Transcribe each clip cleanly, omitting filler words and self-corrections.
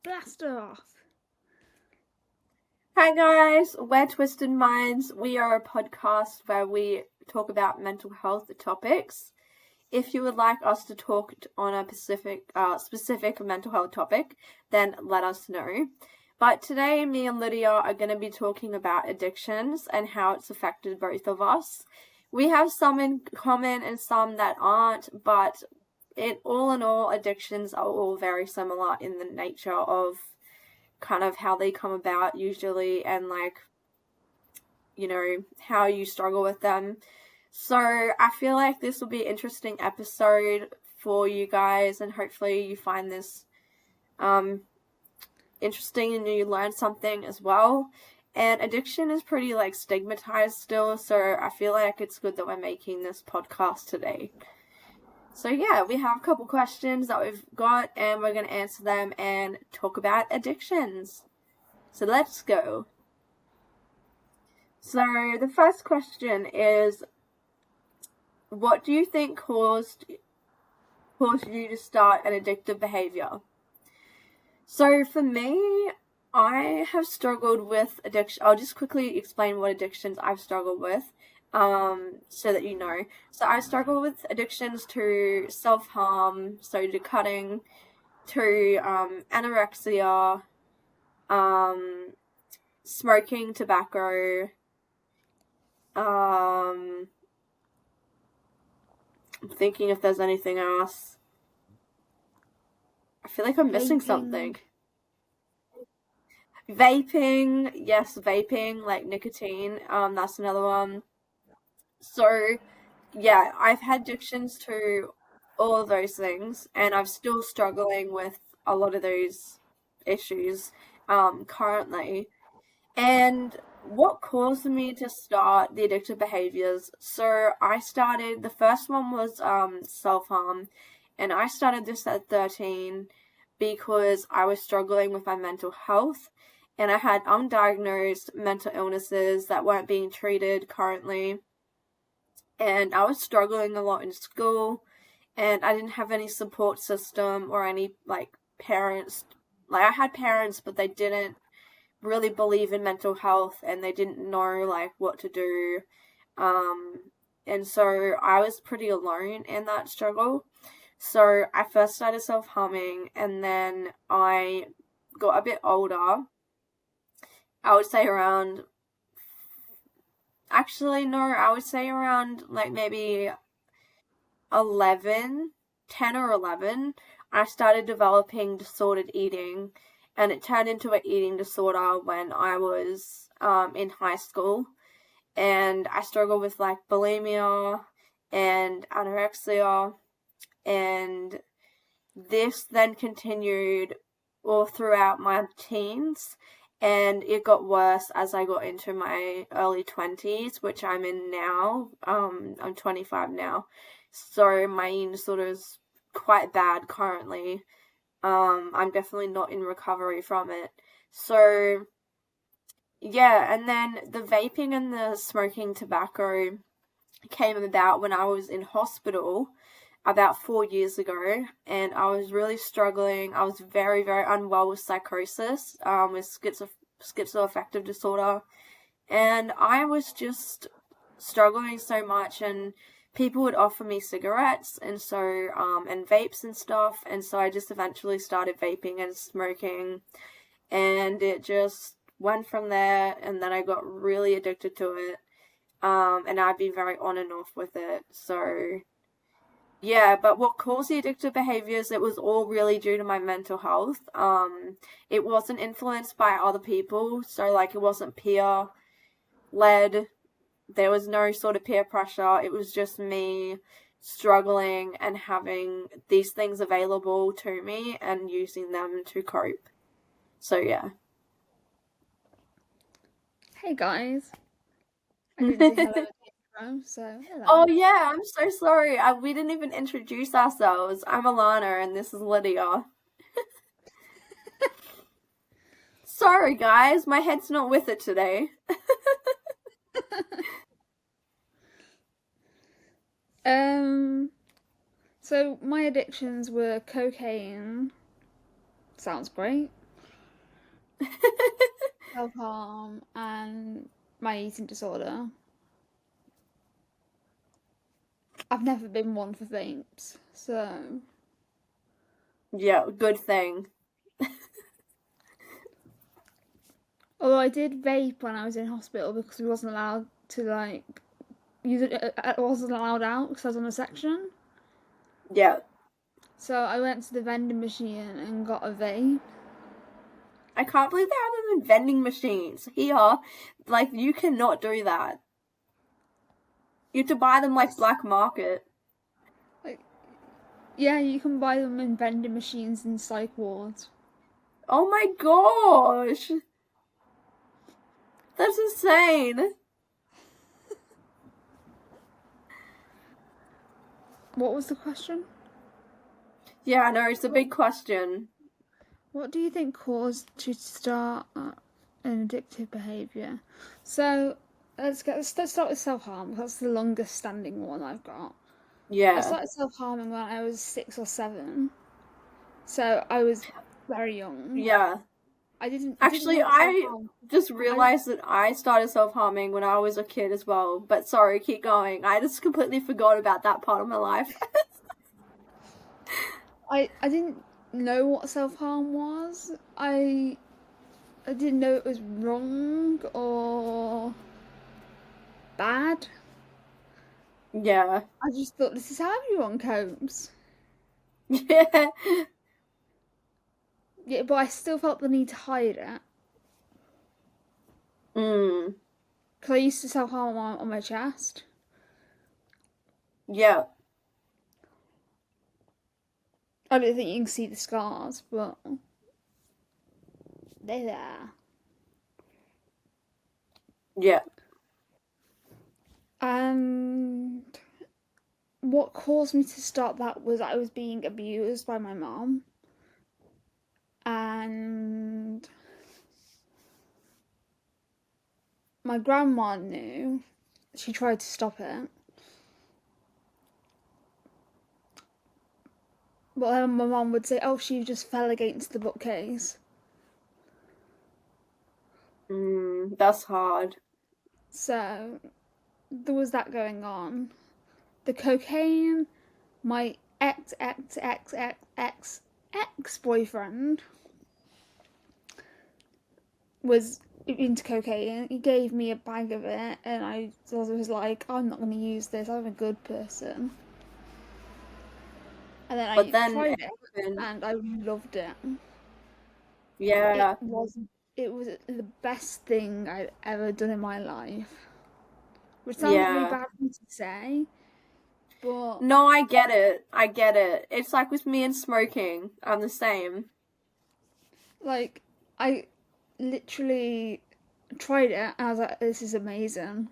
Blast off! Hi guys, we're Twisted Minds. We are a podcast where we talk about mental health topics. If you would like us to talk on a specific mental health topic, then let us know. But today, me and Lydia are going to be talking about addictions and how it's affected both of us. We have some in common and some that aren't, but in all, addictions are all very similar in the nature of kind of how they come about usually and how you struggle with them. So I feel like this will be an interesting episode for you guys, and hopefully you find this interesting and you learn something as well. And addiction is pretty stigmatized still, so I feel like it's good that we're making this podcast today. So yeah, we have a couple questions that we've got and we're going to answer them and talk about addictions. So let's go. So the first question is, what do you think caused you to start an addictive behavior? So for me, I have struggled with addiction. I'll just quickly explain what addictions I've struggled with. So that you know. So I struggle with addictions to self-harm, so to cutting, to anorexia, smoking tobacco, I'm thinking if there's anything else. I feel like I'm missing something. Vaping, yes, vaping, like nicotine, that's another one. So, yeah, I've had addictions to all of those things, and I'm still struggling with a lot of those issues, currently. And what caused me to start the addictive behaviors? So the first one was self-harm, and I started this at 13 because I was struggling with my mental health, and I had undiagnosed mental illnesses that weren't being treated currently. And I was struggling a lot in school, and I didn't have any support system or any parents. I had parents, but they didn't really believe in mental health and they didn't know what to do. And so I was pretty alone in that struggle. So I first started self-harming, and then I got a bit older. I would say around I would say around maybe 11, 10 or 11, I started developing disordered eating, and it turned into an eating disorder when I was in high school, and I struggled with bulimia and anorexia, and this then continued all throughout my teens, and it got worse as I got into my early 20s, which I'm in now. I'm 25 now, so my eating disorder is quite bad currently. I'm definitely not in recovery from it. So, yeah, and then the vaping and the smoking tobacco came about when I was in hospital about 4 years ago, and I was really struggling. I was very, very unwell with psychosis, with schizoaffective disorder, and I was just struggling so much, and people would offer me cigarettes and vapes and stuff, and so I just eventually started vaping and smoking, and it just went from there, and then I got really addicted to it, and I've been very on and off with it. So yeah, but what caused the addictive behaviors, it was all really due to my mental health. It wasn't influenced by other people, so it wasn't peer led. There was no sort of peer pressure. It was just me struggling and having these things available to me and using them to cope. So yeah. Hey guys. I didn't say hello again, so hello. Oh yeah, I'm so sorry. We didn't even introduce ourselves. I'm Alana and this is Lydia. Sorry guys, my head's not with it today. So my addictions were cocaine. Sounds great. self-harm, and my eating disorder. I've never been one for vapes, so Yeah, good thing. although I did vape when I was in hospital because we wasn't allowed to like use it. I wasn't allowed out because I was on a section. Yeah. So I went to the vending machine and got a vape. I can't believe they have them in vending machines here. Like, you cannot do that. You have to buy them like black market. Yeah, you can buy them in vending machines in psych wards. Oh my gosh! That's insane! What was the question? Yeah, I know, it's a big question. What do you think caused you to start an addictive behaviour? So let's start with self-harm. That's the longest standing one I've got. I Yeah. started self-harming when I was 6 or 7, so I was very young. Yeah. I didn't Actually, want I self-harm. just realized that I started self-harming when I was a kid as well. But sorry, keep going. I just completely forgot about that part of my life. I didn't know what self-harm was. I didn't know it was wrong or bad. Yeah. I just thought this is how everyone copes. Yeah. Yeah, but I still felt the need to hide it. Mm. Because I used to self-harm on my chest. Yeah. I don't think you can see the scars, but they're there. Yeah. And what caused me to start that was I was being abused by my mom. And my grandma knew. She tried to stop it. But then my mom would say, oh, she just fell against the bookcase. That's hard. So there was that going on. The cocaine, my ex boyfriend was into cocaine. He gave me a bag of it, and I was like, I'm not going to use this. I'm a good person. And then But I then tried it, and I loved it. yeah. It was the best thing I've ever done in my life. Which sounds really Yeah. bad for me to say, but No, I get it. I get it. It's like with me and smoking. I'm the same. like I literally tried it and I was like, this is amazing.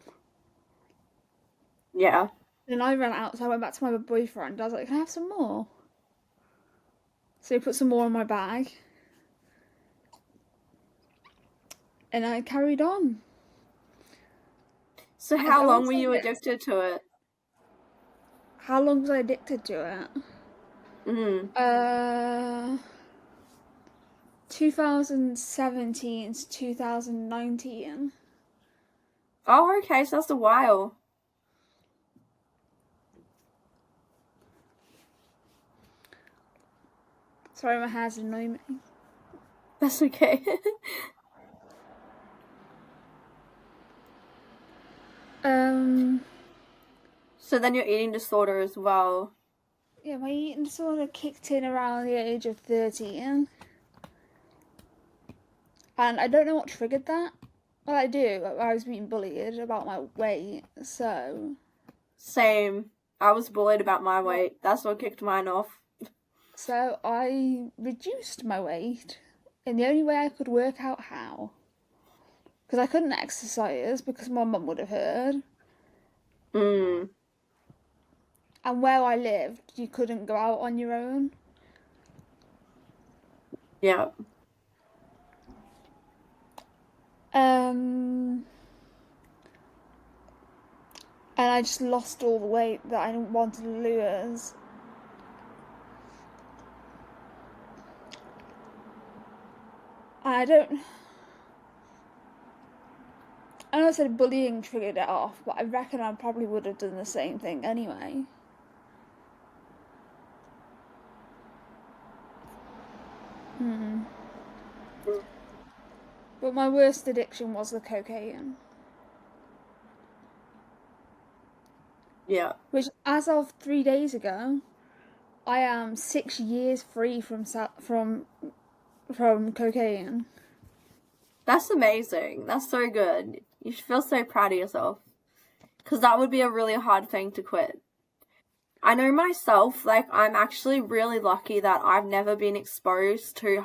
Yeah. Then I ran out, so I went back to my boyfriend. I was like, can I have some more? So he put some more in my bag, and I carried on. So how long were you addicted to it? How long was I addicted to it? Mm. 2017 to 2019. Oh, okay, so that's a while. Sorry, my hair's annoying me. That's okay. So then your eating disorder as well. Yeah, my eating disorder kicked in around the age of 13. And I don't know what triggered that. Well, I do. I was being bullied about my weight, so. Same. I was bullied about my weight. That's what kicked mine off. So I reduced my weight in the only way I could work out how. Because I couldn't exercise because my mum would have heard. Mm. And where I lived, you couldn't go out on your own. Yeah. And I just lost all the weight that I wanted to lose. I don't. I know I said bullying triggered it off, but I reckon I probably would have done the same thing anyway. But my worst addiction was the cocaine, Yeah. which, as of 3 days ago, I am 6 years free from cocaine. That's amazing. That's so good. You should feel so proud of yourself. Because that would be a really hard thing to quit. I know myself, like, I'm actually really lucky that I've never been exposed to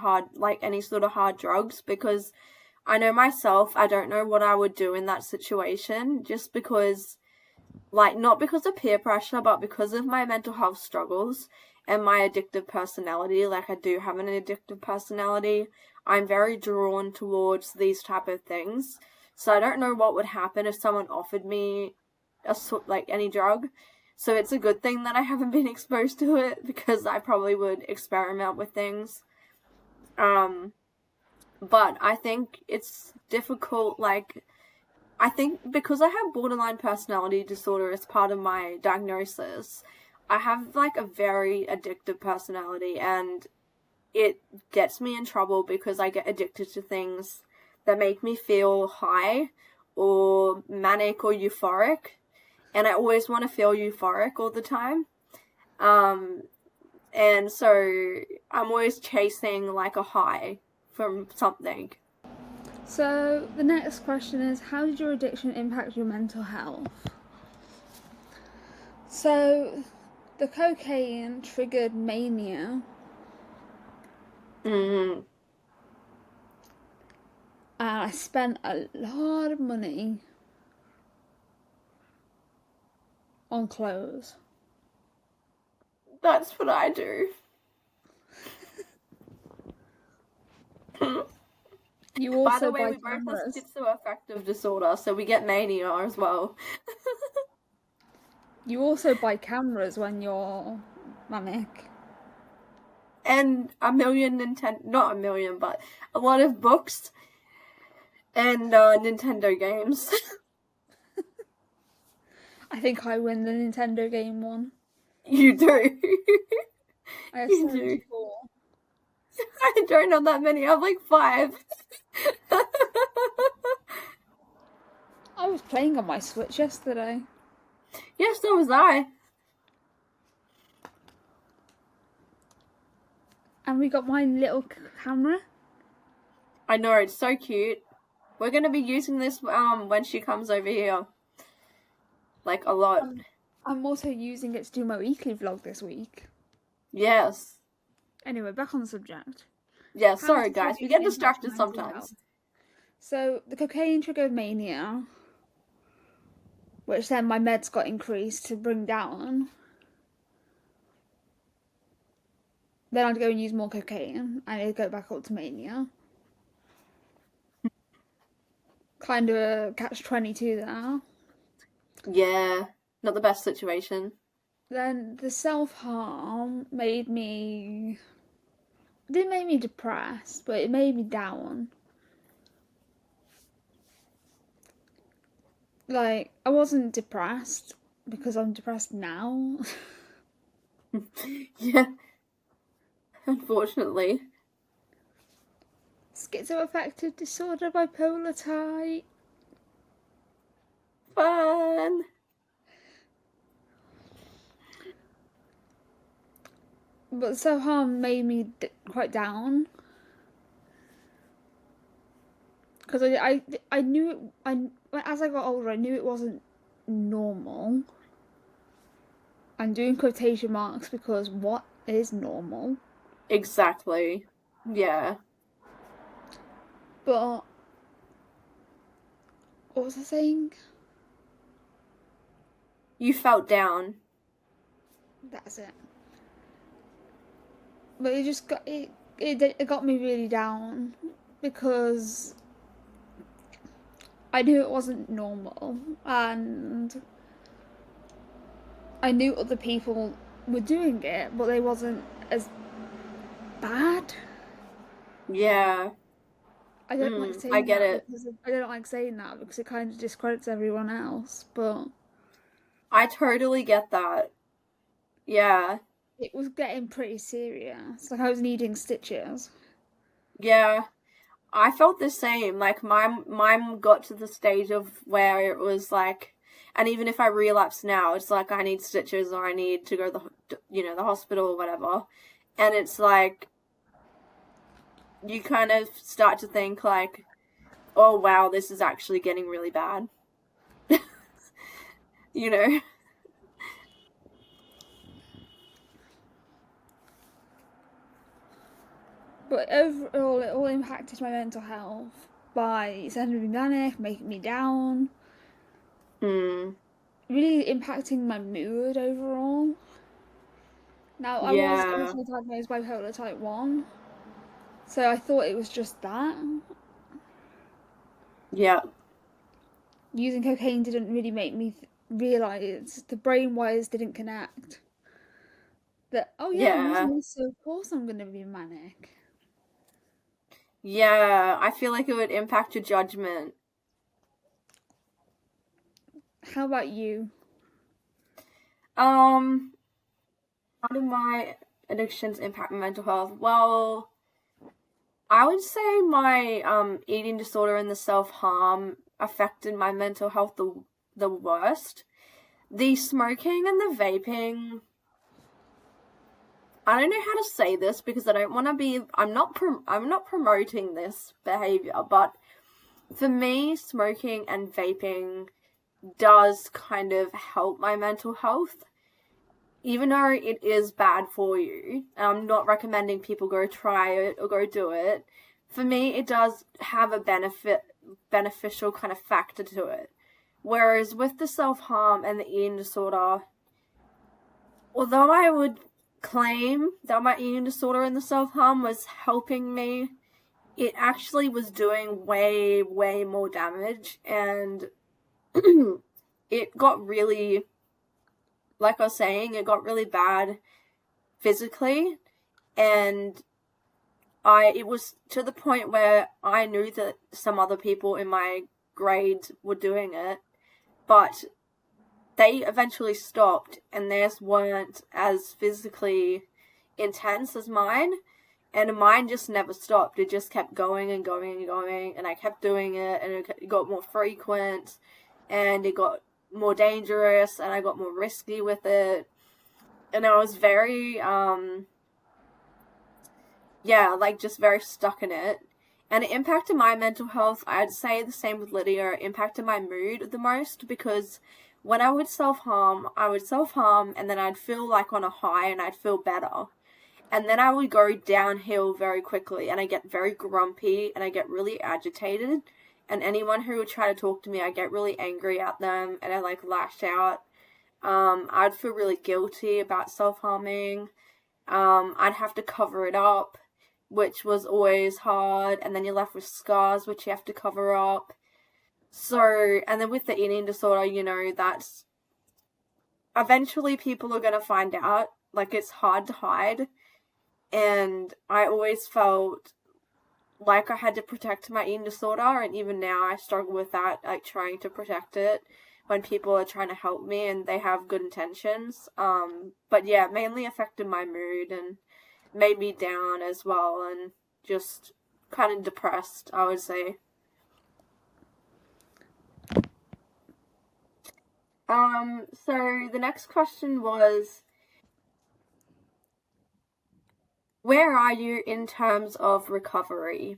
any sort of hard drugs, because I know myself, I don't know what I would do in that situation, just because, like, not because of peer pressure, but because of my mental health struggles and my addictive personality. Like, I do have an addictive personality. I'm very drawn towards these type of things. So I don't know what would happen if someone offered me any drug. So it's a good thing that I haven't been exposed to it, because I probably would experiment with things. But I think it's difficult, like, I think because I have borderline personality disorder as part of my diagnosis, I have, like, a very addictive personality, and it gets me in trouble because I get addicted to things that make me feel high or manic or euphoric. And I always want to feel euphoric all the time. And so I'm always chasing, like, a high from something. So the next question is, how did your addiction impact your mental health? So the cocaine triggered mania. Mm-hmm. And I spent a lot of money on clothes. That's what I do. You also By the way, buy we both have cameras. schizoaffective disorder, so we get mania as well. You also buy cameras when you're manic. And a million not a million, but a lot of books and Nintendo games. I think I win the Nintendo game one. You do. I have You do. 74. I don't know that many. I have like 5. I was playing on my Switch yesterday. Yes, so was I. And we got my little camera. I know, it's so cute. We're gonna be using this when she comes over here. Like, a lot. I'm also using it to do my weekly vlog this week. Yes. Anyway, back on the subject. Yeah, sorry guys, we get distracted sometimes. So the cocaine triggered mania, which then my meds got increased to bring down. Then I'd go and use more cocaine, and it'd go back up to mania. Kind of a catch-22 there. Yeah, not the best situation. Then the self-harm didn't make me depressed, but it made me down. Like, I wasn't depressed because I'm depressed now. Yeah. Unfortunately. Schizoaffective disorder, bipolar type. Fun. But self-harm made me quite down. Because I knew as I got older, I knew it wasn't normal. I'm doing quotation marks because what is normal? Exactly. Yeah. But what was I saying? You felt down. That's it. But it just got it got me really down because I knew it wasn't normal, and I knew other people were doing it, but they wasn't as bad. Yeah. I don't like I saying get that it. because I don't like saying that because it kind of discredits everyone else. But I totally get that. Yeah. it was getting pretty serious. Like I was needing stitches. Yeah. I felt the same. Like mine got to the stage of where it was like, and even if I relapse now, it's like I need stitches or I need to go to the hospital or whatever. And it's like you kind of start to think like, oh wow, this is actually getting really bad. you know? But overall, it all impacted my mental health by sending me manic, making me down, Hmm. really impacting my mood overall. Now, I was Yeah. also diagnosed bipolar type 1, so I thought it was just that. Yeah. Using cocaine didn't really make me realize the brain wires didn't connect. That, oh yeah, I'm Yeah. using this, so of course I'm going to be manic. Yeah. I feel like it would impact your judgment. How about you? Um, how do my addictions impact my mental health? Well, I would say my eating disorder and the self-harm affected my mental health the worst. The smoking and the vaping, I don't know how to say this because I don't want to be I'm not promoting this behavior, but for me smoking and vaping does kind of help my mental health. Even though it is bad for you, and I'm not recommending people go try it or go do it, for me it does have a beneficial kind of factor to it. Whereas with the self-harm and the eating disorder, although I would claim that my eating disorder and the self-harm was helping me, it actually was doing way, way more damage, and it got really, like I was saying, it got really bad physically, and it was to the point where I knew that some other people in my grade were doing it, but they eventually stopped, and theirs weren't as physically intense as mine. And mine just never stopped. It just kept going and going and going, and I kept doing it, and it got more frequent, and it got more dangerous, and I got more risky with it. And I was very, like just very stuck in it. And it impacted my mental health. I'd say the same with Lydia. It impacted my mood the most because when I would self harm, and then I'd feel like on a high and I'd feel better. And then I would go downhill very quickly and I get very grumpy and I get really agitated. And anyone who would try to talk to me, I get really angry at them and I like lash out. I'd feel really guilty about self harming. I'd have to cover it up, which was always hard, and then you're left with scars, which you have to cover up. So, and then with the eating disorder, that's eventually people are going to find out. Like, it's hard to hide. And I always felt like I had to protect my eating disorder, and even now I struggle with that, like trying to protect it when people are trying to help me and they have good intentions. But yeah, it mainly affected my mood and made me down as well and just kind of depressed, I would say. So the next question was, where are you in terms of recovery?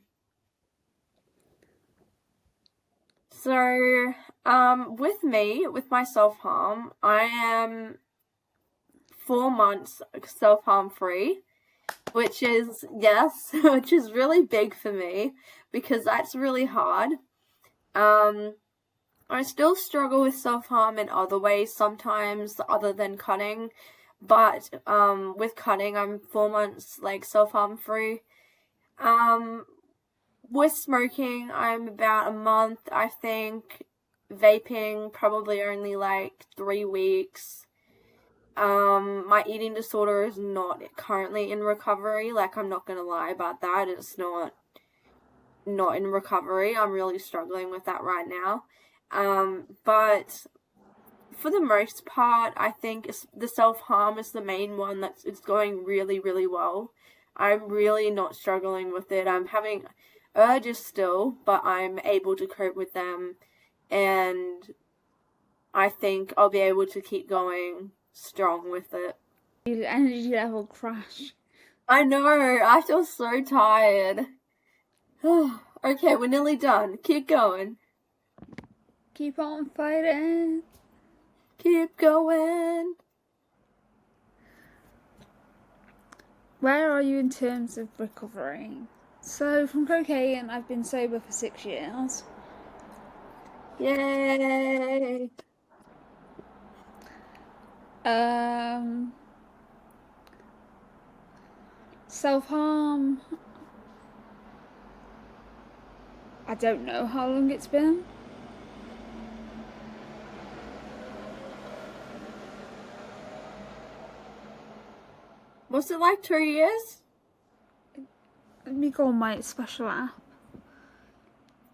So, with me, with my self-harm, I am 4 months self-harm free, which is, yes, which is really big for me because that's really hard. Um, I still struggle with self-harm in other ways sometimes other than cutting, but with cutting I'm 4 months like self-harm free. Um, with smoking I'm about a month, I think. Vaping probably only like 3 weeks. My eating disorder is not currently in recovery, like I'm not gonna lie about that. It's not not in recovery. I'm really struggling with that right now. But for the most part, I think the self-harm is the main one it's going really, really well. I'm really not struggling with it. I'm having urges still, but I'm able to cope with them, and I think I'll be able to keep going strong with it. Your energy level crash. I know, I feel so tired. Okay, we're nearly done. Keep going. Keep on fighting. Keep going. Where are you in terms of recovering? So, from cocaine, I've been sober for 6 years. Yay! Self-harm. I don't know how long it's been. Was it like 2 years? Let me go on my special app.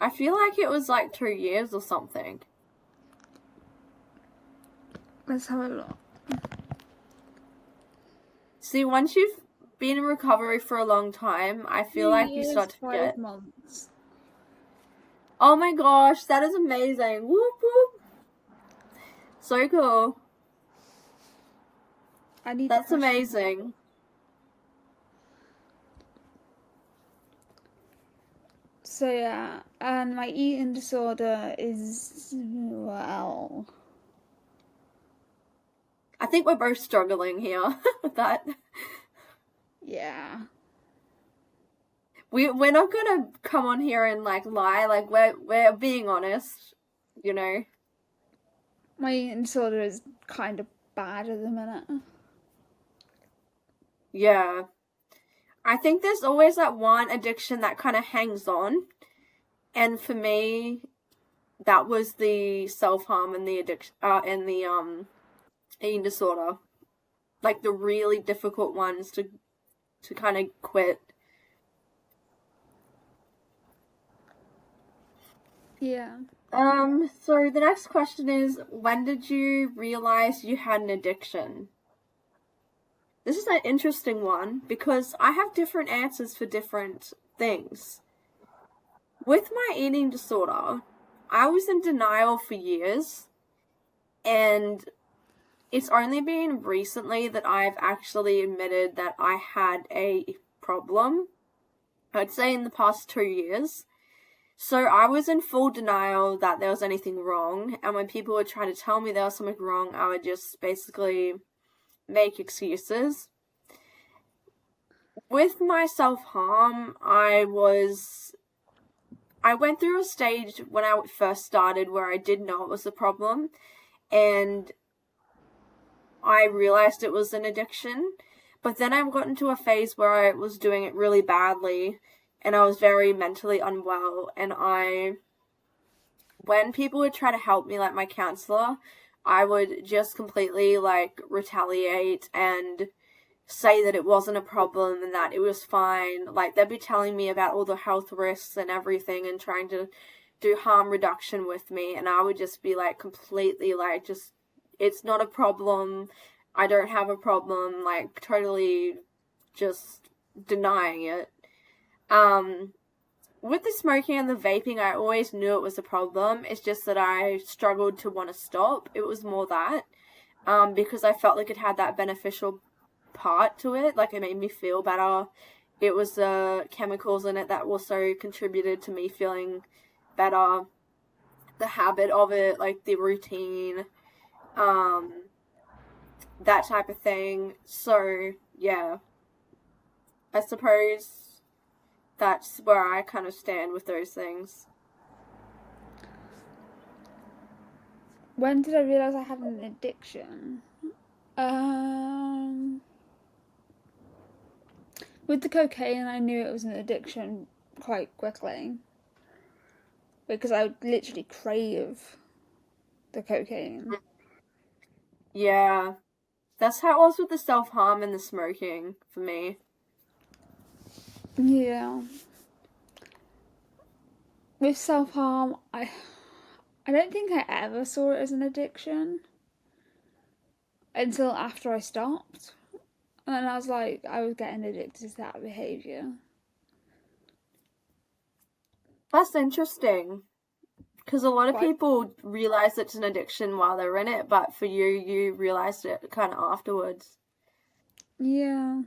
I feel like it was like 2 years or something. Let's have a look. See, once you've been in recovery for a long time, I feel like you start to forget. 5 months. Oh my gosh, that is amazing. Whoop whoop. So cool. That's amazing. So yeah, and my eating disorder is, well, I think we're both struggling here with that. Yeah. We're not gonna come on here and like lie, like we're being honest, you know. My eating disorder is kind of bad at the minute. Yeah. I think there's always that one addiction that kind of hangs on. And for me, that was the self-harm and the addiction, and the eating disorder. Like the really difficult ones to kind of quit. Yeah. So the next question is, when did you realize you had an addiction? This is an interesting one because I have different answers for different things. With my eating disorder, I was in denial for years, and it's only been recently that I've actually admitted that I had a problem. I'd say in the past 2 years. So I was in full denial that there was anything wrong, and when people would try to tell me there was something wrong, I would just basically make excuses. With my self-harm, I went through a stage when I first started where I did know it was a problem, and I realized it was an addiction. But then I got into a phase where I was doing it really badly, and I was very mentally unwell, and when people would try to help me, like my counselor, I would just completely like retaliate and say that it wasn't a problem and that it was fine. Like they'd be telling me about all the health risks and everything and trying to do harm reduction with me, and I would just be like completely like, just, it's not a problem, I don't have a problem, like totally just denying it. With the smoking and the vaping, I always knew it was a problem. It's just that I struggled to want to stop. It was more that, because I felt like it had that beneficial part to it. Like, it made me feel better. It was the chemicals in it that also contributed to me feeling better. The habit of it, like the routine, that type of thing. So, yeah. I suppose that's where I kind of stand with those things. When did I realize I had an addiction? With the cocaine, I knew it was an addiction quite quickly because I would literally crave the cocaine. Yeah. That's how it was with the self-harm and the smoking for me. Yeah. with self-harm, I don't think I ever saw it as an addiction until after I stopped. And I was like, I was getting addicted to that behaviour. That's interesting. Because a lot of But people realize it's an addiction while they're in it, but for you, you realized it kind of afterwards. yeah.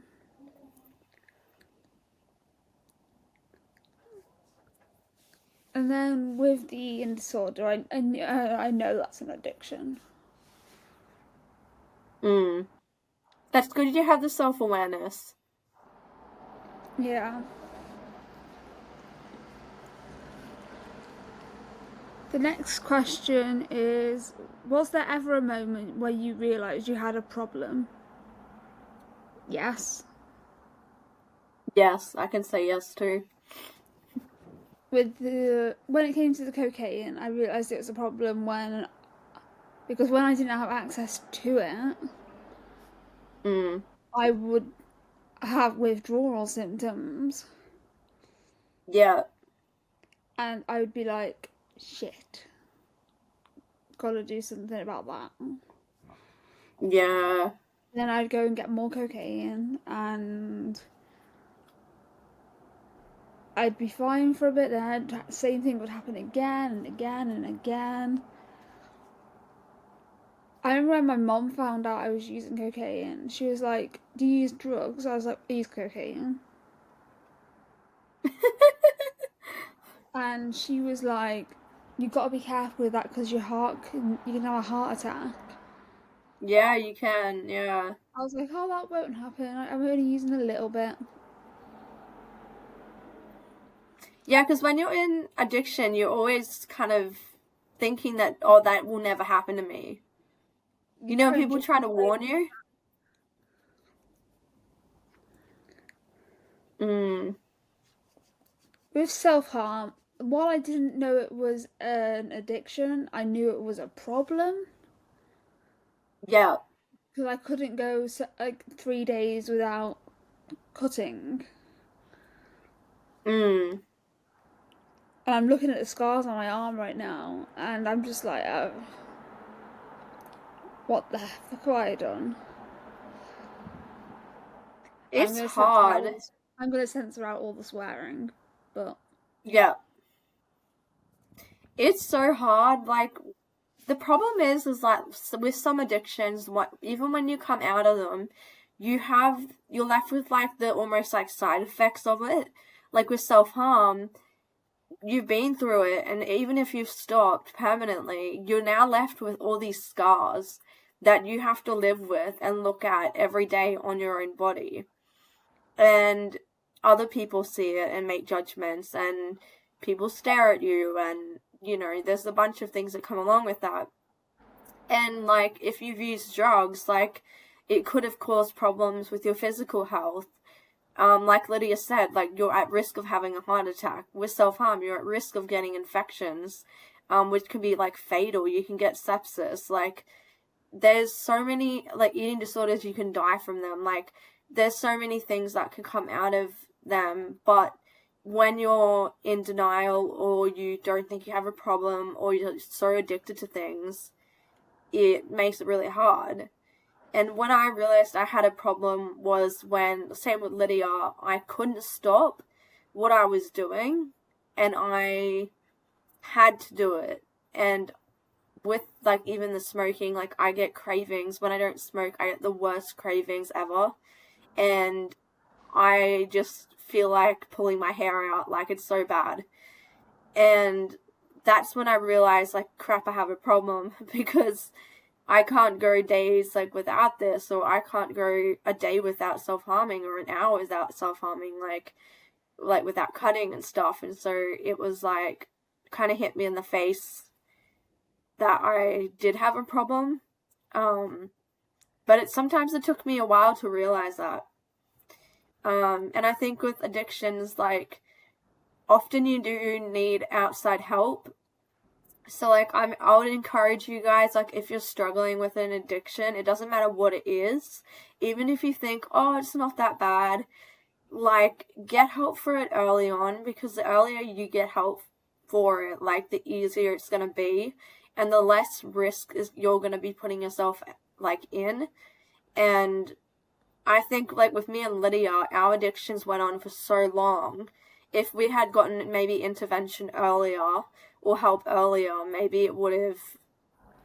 And then with the eating disorder, I know that's an addiction. Mm. That's good you have the self-awareness. Yeah. The next question is, was there ever a moment where you realised you had a problem? Yes. Yes, I can say yes too. When it came to the cocaine, I realised it was a problem because when I didn't have access to it, Mm. I would have withdrawal symptoms, Yeah. and I would be like, shit, gotta do something about that. Yeah. Then I'd go and get more cocaine, and I'd be fine for a bit. Then the same thing would happen again and again and again. I remember when my mom found out I was using cocaine. She was like, "Do you use drugs?" I was like, "I use cocaine," and she was like, "You got to be careful with that because you can have a heart attack." Yeah, you can. Yeah. I was like, "Oh, that won't happen. I'm only using a little bit." Yeah, because when you're in addiction, you're always kind of thinking that, oh, that will never happen to me. You You know, try and people try to justify warn you. Mm. with self harm. While I didn't know it was an addiction, I knew it was a problem Yeah. because I couldn't go like 3 days without cutting. Mm. And I'm looking at the scars on my arm right now, and I'm just like, oh, what the fuck have I done? I'm It's gonna censor out all hard. this. I'm gonna censor out all the swearing, but Yeah. It's so hard. Like, the problem is like with some addictions, what even when you come out of them, you're left with like the almost like side effects of it. Like with self-harm, you've been through it, and even if you've stopped permanently, you're now left with all these scars that you have to live with and look at every day on your own body. And other people see it and make judgments, and people stare at you, and there's a bunch of things that come along with that. And like if you've used drugs, like it could have caused problems with your physical health. Like Lydia said, like you're at risk of having a heart attack. With self-harm, you're at risk of getting infections, which can be like fatal. You can get sepsis. Like there's so many like eating disorders, you can die from them. Like there's so many things that can come out of them, but when you're in denial or you don't think you have a problem or you're so addicted to things, it makes it really hard. And when I realized I had a problem was when, same with Lydia, I couldn't stop what I was doing and I had to do it. And with like even the smoking, like I get cravings. When I don't smoke, I get the worst cravings ever. And I just feel like pulling my hair out, like it's so bad. And that's when I realized, like, crap, I have a problem because I can't go days like without this, or I can't go a day without self harming, or an hour without self harming, like without cutting and stuff. And so it was like kind of hit me in the face that I did have a problem. Um, but sometimes it took me a while to realize that. And I think with addictions, like often you do need outside help. So like I would encourage you guys, like if you're struggling with an addiction, it doesn't matter what it is, even if you think, oh, it's not that bad, like get help for it early on, because the earlier you get help for it, like the easier it's going to be, and the less risk is you're going to be putting yourself like in. And I think like with me and Lydia, our addictions went on for so long. If we had gotten maybe intervention earlier or help earlier, maybe it would have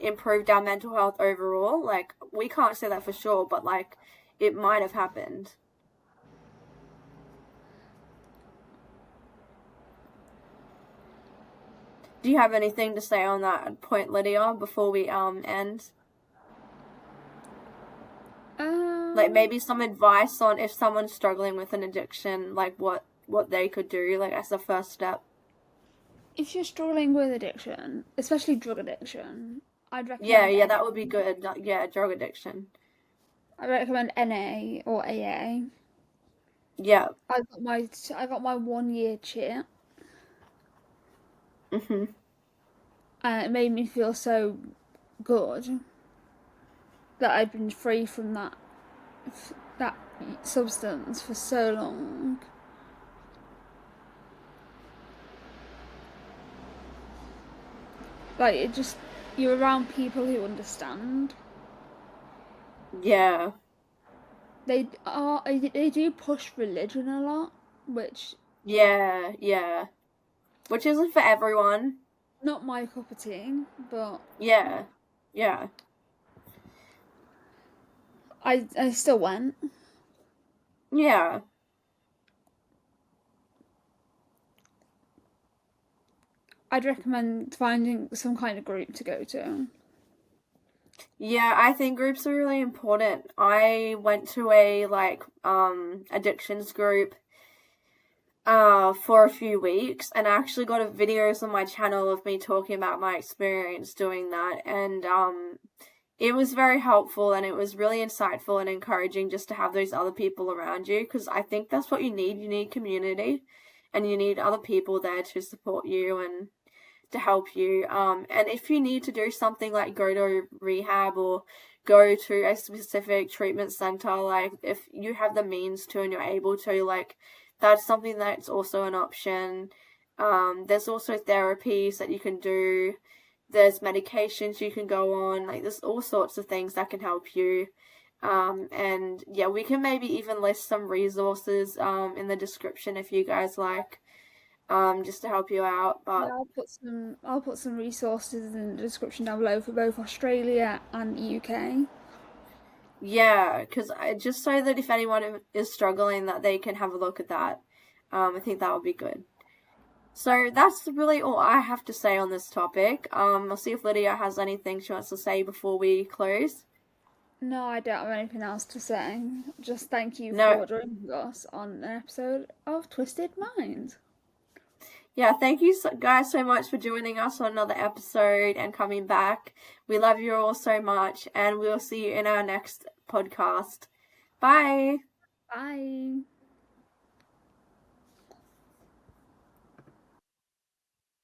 improved our mental health overall. Like, we can't say that for sure, but like it might have happened. Do you have anything to say on that point, Lydia, before we end? Like maybe some advice on if someone's struggling with an addiction, like what they could do, like as a first step. If you're struggling with addiction, especially drug addiction, I'd Yeah, recommend that would be good. Yeah, drug addiction. I recommend NA or AA. Yeah. I got my 1 year chit, Mhm. and it made me feel so good that I'd been free from that substance for so long. Like, it just, you're around people who understand. Yeah. They do push religion a lot, which Yeah. Which isn't for everyone. not my cup of tea, but Yeah. Yeah. I still went. Yeah. I'd recommend finding some kind of group to go to. Yeah, I think groups are really important. I went to a like addictions group for a few weeks, and I actually got videos on my channel of me talking about my experience doing that, and it was very helpful, and it was really insightful and encouraging just to have those other people around you, because I think that's what you need community, and you need other people there to support you and to help you. And if you need to do something like go to rehab or go to a specific treatment center, like if you have the means to and you're able to, like that's something that's also an option. There's also therapies that you can do. There's medications you can go on. Like there's all sorts of things that can help you. And yeah, we can maybe even list some resources in the description if you guys like. Just to help you out. Yeah, But I'll put some resources in the description down below for both Australia and UK. yeah, because just so that if anyone is struggling, that they can have a look at that. I think that would be good. So that's really all I have to say on this topic. I'll see if Lydia has anything she wants to say before we close. No, I don't have anything else to say. Just thank you No, for joining us on an episode of Twisted Mind. yeah, thank you guys so much for joining us on another episode and coming back. We love you all so much, and we'll see you in our next podcast. Bye. Bye.